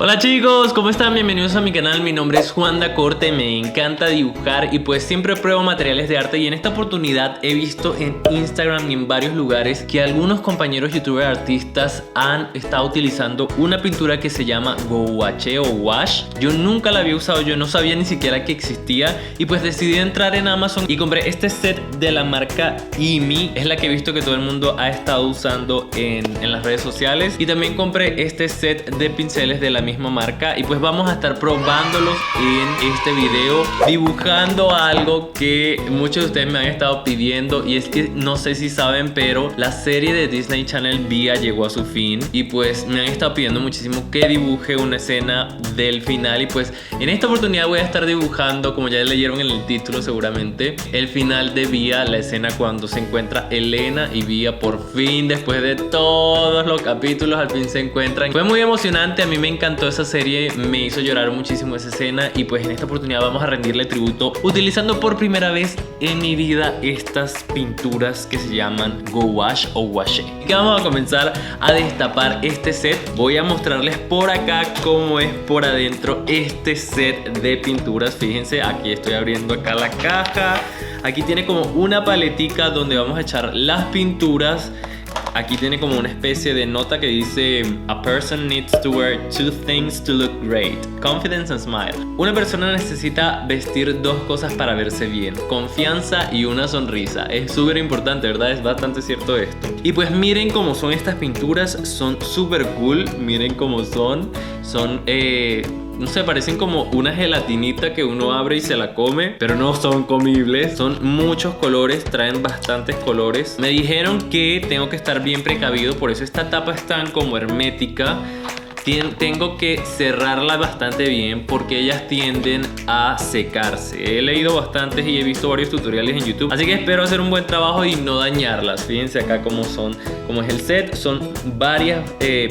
Hola chicos, ¿cómo están? Bienvenidos a mi canal, mi nombre es Juan Da Corte, me encanta dibujar y pues siempre pruebo materiales de arte y en esta oportunidad he visto en Instagram y en varios lugares que algunos compañeros youtubers artistas han estado utilizando una pintura que se llama gouache o wash. Yo nunca la había usado, yo no sabía ni siquiera que existía y pues decidí entrar en Amazon y compré este set de la marca IMI, es la que he visto que todo el mundo ha estado usando en las redes sociales, y también compré este set de pinceles de la misma marca y pues vamos a estar probándolos en este video, dibujando algo que muchos de ustedes me han estado pidiendo, y es que no sé si saben, pero la serie de Disney Channel Via llegó a su fin y pues me han estado pidiendo muchísimo que dibuje una escena del final, y pues en esta oportunidad voy a estar dibujando, como ya leyeron en el título seguramente, el final de Via, la escena cuando se encuentra Elena y Via por fin, después de todos los capítulos, al fin se encuentran. Fue muy emocionante, a mí me encantó esa serie, me hizo llorar muchísimo esa escena y pues en esta oportunidad vamos a rendirle tributo utilizando por primera vez en mi vida estas pinturas que se llaman gouache o washi. Y que vamos a comenzar a destapar este set. Voy a mostrarles por acá cómo es por adentro este set de pinturas. Fíjense, aquí estoy abriendo acá la caja. Aquí tiene como una paletica donde vamos a echar las pinturas. Aquí tiene como una especie de nota que dice: A person needs to wear two things to look great: confidence and smile. Una persona necesita vestir dos cosas para verse bien: confianza y una sonrisa. Es súper importante, ¿verdad? Es bastante cierto esto. Y pues miren cómo son estas pinturas, son súper cool. Miren cómo son. No sé, parecen como una gelatinita que uno abre y se la come, pero no son comibles. Son muchos colores, traen bastantes colores. Me dijeron que tengo que estar bien precavido, por eso esta tapa es tan como hermética. Tengo que cerrarla bastante bien porque ellas tienden a secarse. He leído bastantes y he visto varios tutoriales en YouTube, así que espero hacer un buen trabajo y no dañarlas. Fíjense acá cómo son, cómo es el set. Son varias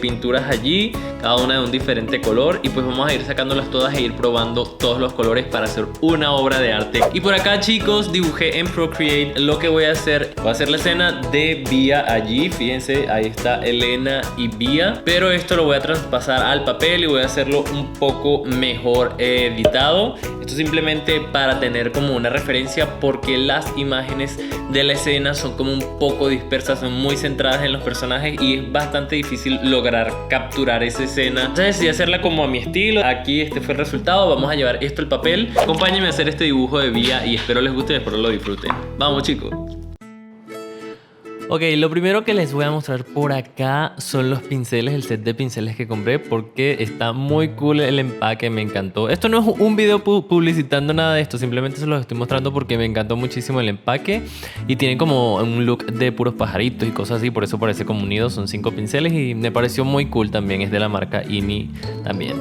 pinturas allí, cada una de un diferente color, y pues vamos a ir sacándolas todas e ir probando todos los colores para hacer una obra de arte. Y por acá, chicos, dibujé en Procreate. Lo que voy a hacer la escena de Via allí. Fíjense, ahí está Elena y Via, pero esto lo voy a traspasar al papel y voy a hacerlo un poco mejor editado. Esto simplemente para tener como una referencia, porque las imágenes de la escena son como un poco dispersas, son muy centradas en los personajes y es bastante difícil lograr capturar esa escena. Entonces decidí hacerla como a mi estilo. Aquí este fue el resultado. Vamos a llevar esto al papel. Acompáñenme a hacer este dibujo de Via y espero les guste y espero lo disfruten. Vamos, chicos. Ok, lo primero que les voy a mostrar por acá son los pinceles, el set de pinceles que compré, porque está muy cool el empaque, me encantó. Esto no es un video publicitando nada de esto, simplemente se los estoy mostrando porque me encantó muchísimo el empaque y tiene como un look de puros pajaritos y cosas así, por eso parece como unido. Son 5 pinceles y me pareció muy cool también, es de la marca IMI también.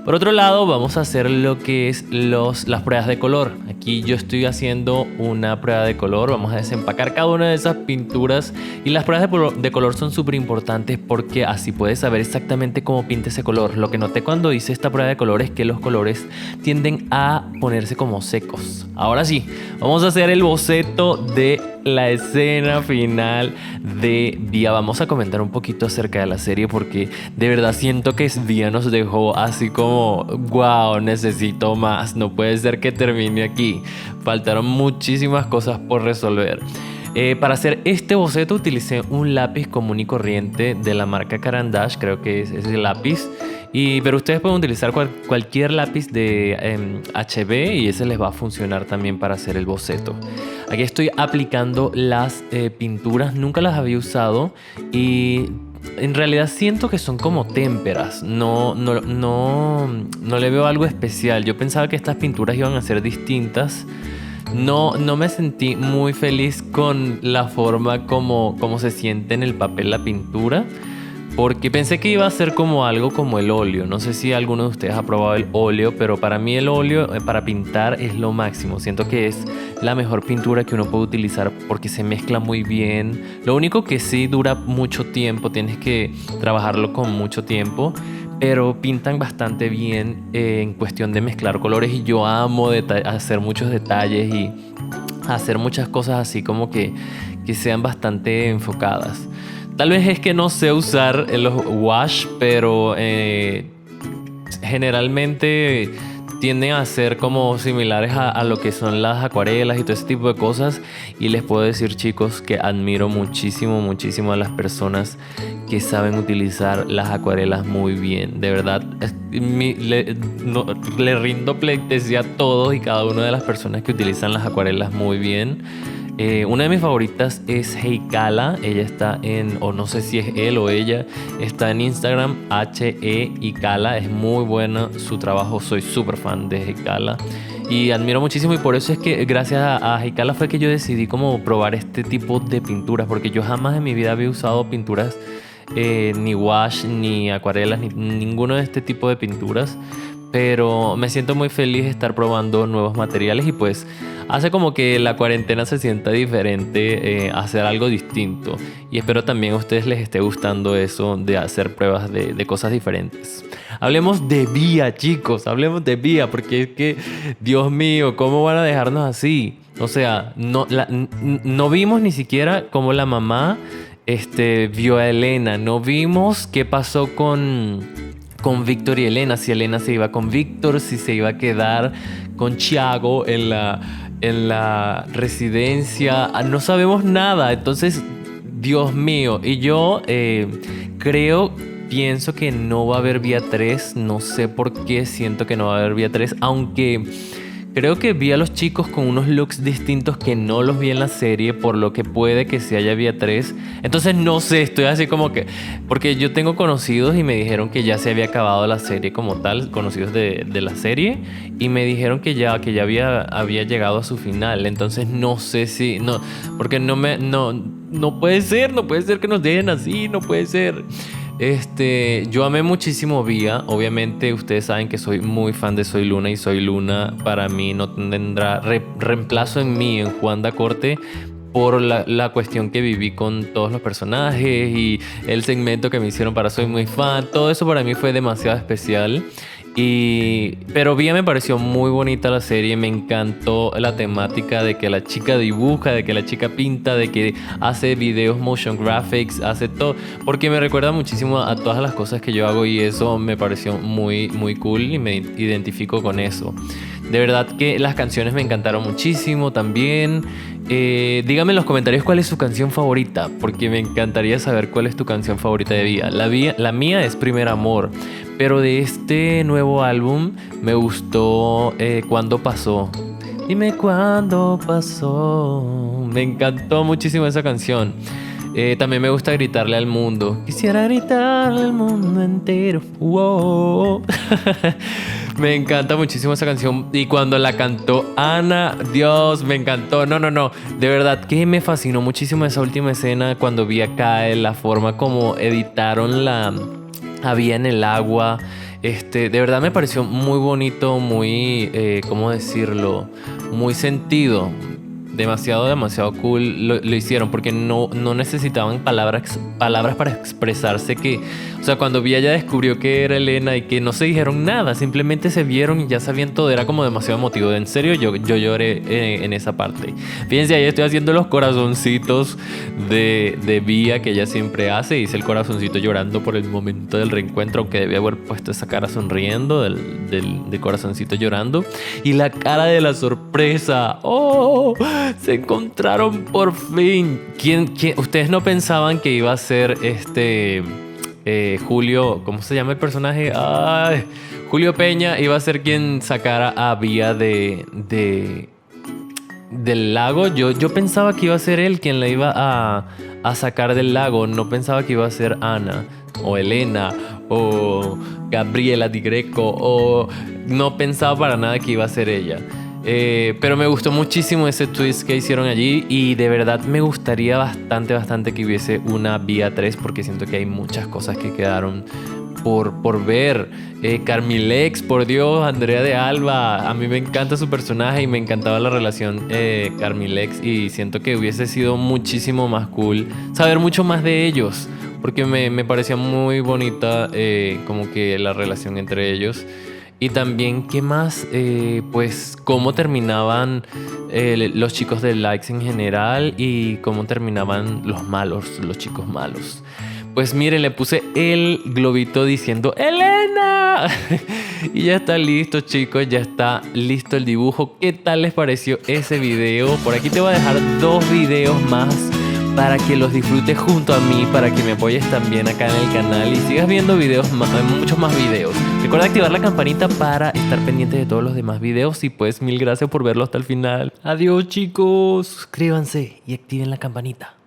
Por otro lado, vamos a hacer lo que es las pruebas de color. Aquí yo estoy haciendo una prueba de color. Vamos a desempacar cada una de esas pinturas. Y las pruebas de color son súper importantes porque así puedes saber exactamente cómo pinta ese color. Lo que noté cuando hice esta prueba de color es que los colores tienden a ponerse como secos. Ahora sí, vamos a hacer el boceto de la escena final de Via. Vamos a comentar un poquito acerca de la serie porque de verdad siento que Via nos dejó así como wow, necesito más, no puede ser que termine aquí. Faltaron muchísimas cosas por resolver. Para hacer este boceto utilicé un lápiz común y corriente de la marca Caran d'Ache, creo que es ese lápiz. Pero ustedes pueden utilizar cualquier lápiz de HB y ese les va a funcionar también para hacer el boceto. Aquí estoy aplicando las pinturas, nunca las había usado y en realidad siento que son como témperas. No le veo algo especial. Yo pensaba que estas pinturas iban a ser distintas. No me sentí muy feliz con la forma como se siente en el papel la pintura, porque pensé que iba a ser como algo como el óleo. No sé si alguno de ustedes ha probado el óleo, pero para mí el óleo para pintar es lo máximo. Siento que es la mejor pintura que uno puede utilizar porque se mezcla muy bien. Lo único que sí dura mucho tiempo, tienes que trabajarlo con mucho tiempo, pero pintan bastante bien en cuestión de mezclar colores, y yo amo hacer muchos detalles y hacer muchas cosas así como que sean bastante enfocadas. Tal vez es que no sé usar los wash, pero generalmente tienden a ser como similares a lo que son las acuarelas y todo ese tipo de cosas. Y les puedo decir, chicos, que admiro muchísimo, muchísimo a las personas que saben utilizar las acuarelas muy bien. De verdad, le rindo pleitesía a todos y cada una de las personas que utilizan las acuarelas muy bien. Una de mis favoritas es Heikala. Ella está o no sé si es él o ella, está en Instagram, Heikala. Es muy buena su trabajo, soy súper fan de Heikala y admiro muchísimo, y por eso es que gracias a Heikala fue que yo decidí como probar este tipo de pinturas, porque yo jamás en mi vida había usado pinturas, ni wash, ni acuarelas, ni ninguno de este tipo de pinturas. Pero me siento muy feliz de estar probando nuevos materiales y pues hace como que la cuarentena se sienta diferente, hacer algo distinto. Y espero también a ustedes les esté gustando eso de hacer pruebas de cosas diferentes. Hablemos de Vía, chicos, hablemos de Vía, porque es que, Dios mío, ¿cómo van a dejarnos así? O sea, no vimos ni siquiera cómo la mamá vio a Elena, no vimos qué pasó con Víctor y Elena, si Elena se iba con Víctor, si se iba a quedar con Thiago en la residencia, no sabemos nada. Entonces, Dios mío, y yo pienso que no va a haber Vía 3, no sé por qué siento que no va a haber Vía 3, aunque creo que vi a los chicos con unos looks distintos que no los vi en la serie, por lo que puede que se haya Vía 3. Entonces no sé, estoy así como que... Porque yo tengo conocidos y me dijeron que ya se había acabado la serie como tal, conocidos de la serie, y me dijeron que ya había llegado a su final. Entonces no sé si... No, porque no puede ser que nos dejen así, no puede ser. Yo amé muchísimo Vía. Obviamente ustedes saben que soy muy fan de Soy Luna, y Soy Luna para mí no tendrá reemplazo en mí, en Juanda Corte, por la cuestión que viví con todos los personajes y el segmento que me hicieron para Soy Muy Fan. Todo eso para mí fue demasiado especial. Pero Vía me pareció muy bonita la serie. Me encantó la temática de que la chica dibuja, de que la chica pinta, de que hace videos motion graphics, hace todo, porque me recuerda muchísimo a todas las cosas que yo hago, y eso me pareció muy, muy cool y me identifico con eso. De verdad que las canciones me encantaron muchísimo también. Díganme en los comentarios cuál es su canción favorita, porque me encantaría saber cuál es tu canción favorita de Vía. La mía es Primer Amor, pero de este nuevo álbum me gustó Cuando Pasó. Dime cuándo pasó. Me encantó muchísimo esa canción. También me gusta Gritarle al Mundo. Quisiera gritarle al mundo entero. Wow. Me encanta muchísimo esa canción. Y cuando la cantó Ana, Dios, me encantó. No. De verdad que me fascinó muchísimo esa última escena cuando vi a Kae, la forma como editaron a Vía en el agua. De verdad me pareció muy bonito, muy, ¿cómo decirlo? Muy sentido. Demasiado cool lo hicieron, porque no necesitaban palabras para expresarse o sea, cuando Vía ya descubrió que era Elena y que no se dijeron nada, simplemente se vieron y ya sabían todo, era como demasiado emotivo. En serio, yo lloré en esa parte. Fíjense, ahí estoy haciendo los corazoncitos de Vía que ella siempre hace. Hice el corazoncito llorando por el momento del reencuentro, aunque debía haber puesto esa cara sonriendo del corazoncito llorando. Y la cara de la sorpresa. ¡Oh! Se encontraron por fin. ¿Quién? Ustedes no pensaban que iba a ser Julio, ¿cómo se llama el personaje? Ay, Julio Peña iba a ser quien sacara a Vía del lago. Yo pensaba que iba a ser él quien la iba a sacar del lago. No pensaba que iba a ser Ana o Elena o Gabriela Di Greco, o no pensaba para nada que iba a ser ella. Pero me gustó muchísimo ese twist que hicieron allí, y de verdad me gustaría bastante que hubiese una Vía 3, porque siento que hay muchas cosas que quedaron por ver. Carmilex, por Dios, Andrea de Alba, a mí me encanta su personaje y me encantaba la relación Carmilex, y siento que hubiese sido muchísimo más cool saber mucho más de ellos, porque me parecía muy bonita como que la relación entre ellos. Y también, ¿qué más? Pues cómo terminaban los chicos de Likes en general, y cómo terminaban los chicos malos. Pues miren, le puse el globito diciendo ¡Elena! Y ya está listo, chicos, ya está listo el dibujo. ¿Qué tal les pareció ese video? Por aquí te voy a dejar 2 videos más para que los disfrutes junto a mí, para que me apoyes también acá en el canal y sigas viendo videos más, muchos más videos. Recuerda activar la campanita para estar pendiente de todos los demás videos y pues mil gracias por verlo hasta el final. Adiós, chicos, suscríbanse y activen la campanita.